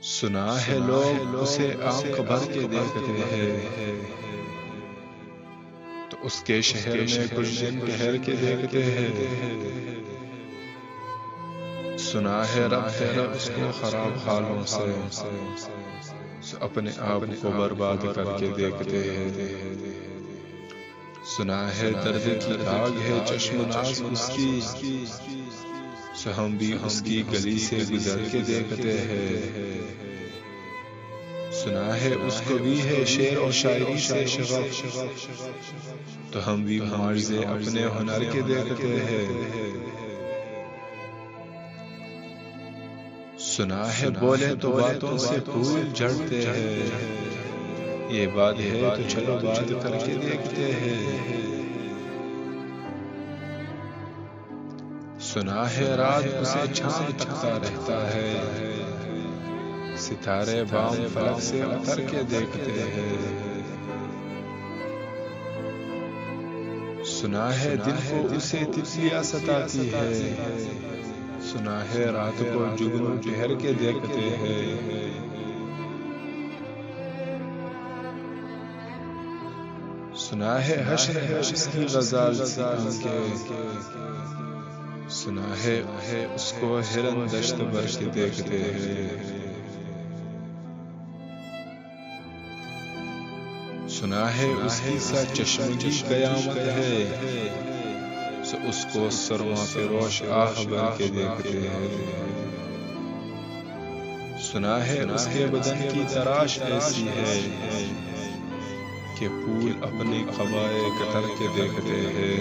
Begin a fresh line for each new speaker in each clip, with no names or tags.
سنا ہے لوگ اسے آنکھ بھر کے دیکھتے ہیں تو اس کے شہر میں کچھ دن ٹھہر کے دیکھتے ہیں۔ سنا ہے رب ہے اس کو خراب حالوں سے اپنے آپ کو برباد کر کے دیکھتے ہیں۔ سنا ہے درد کی آگ ہے چشم ناز اس کی سو ہم بھی اس کی گلی سے گزر کے دیکھتے ہیں۔ سنا ہے اس کو بھی ہے شعر اور شاعری سے شغف تو ہم بھی معجزے اپنے ہنر کے دیکھتے ہیں۔ سنا ہے بولے تو باتوں سے پھول جھڑتے ہیں، یہ بات ہے تو چلو بات کر کے دیکھتے ہیں۔ سنا ہے رات اسے چاند تکتا رہتا ہے، ستارے بام فلک سے اتر کے دیکھتے ہیں۔ سنا ہے دن کو اسے تتلیاں ستاتی ہے، سنا ہے رات کو جگنو ٹھہر کے دیکھتے ہیں۔ سنا ہے حشر ہے اس کی غزال سی کے، سنا ہے اس کو ہرن دشت بر کے دیکھتے ہیں۔ سنا ہے اس کی سا چشم کی قیامت ہے، سو اس کو سرما فروش آہ بر کے دیکھتے ہیں۔ سنا ہے اس کے بدن کی تراش ایسی ہے کہ پھول اپنی قبائے کتر کے دیکھتے ہیں۔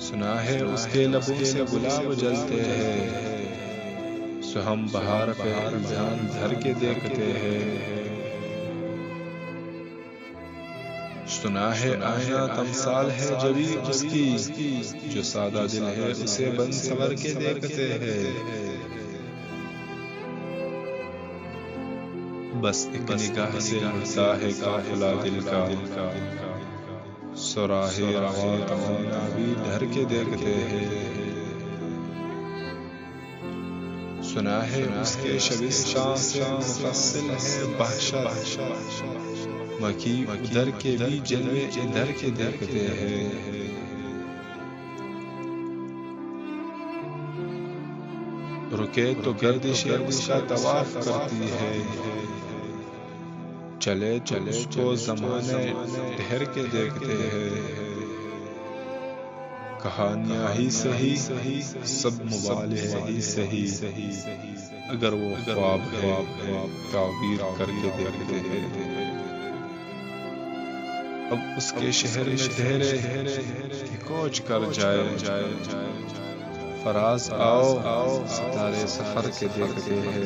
سنا ہے اس کے لبوں سے گلاب جلتے ہیں، سو ہم بہار پہ الزام دھر کے دیکھتے ہیں۔ سنا ہے آئینہ تمثال ہے جبھی اس کی، جو سادہ دل ہے اسے بن سنور کے دیکھتے ہیں۔ بس ایک نگاہ سے اڑتا ہے قافلہ دل کا، سراہ رواں تمنا بھی ڈر کے دیکھتے ہیں۔ سنا ہے اس کے شبستان سے مفصل ہے وحشت، مکی ادھر کے بھی جلوے ادھر کے دیکھتے ہیں۔ رکے تو گردش اس کا طواف کرتی ہے، چلے اس کو زمانے ٹھہر کے دیکھتے ہیں۔ کہانیاں ہی صحیح سب مبالغ ہی صحیح، اگر وہ خواب ہے تعبیر کر کے دیکھتے ہیں۔ اب اس کے شہر میں ٹھہرے کہ کوچ کر جائے، فراز آؤ ستارے سفر کے دیکھتے ہیں۔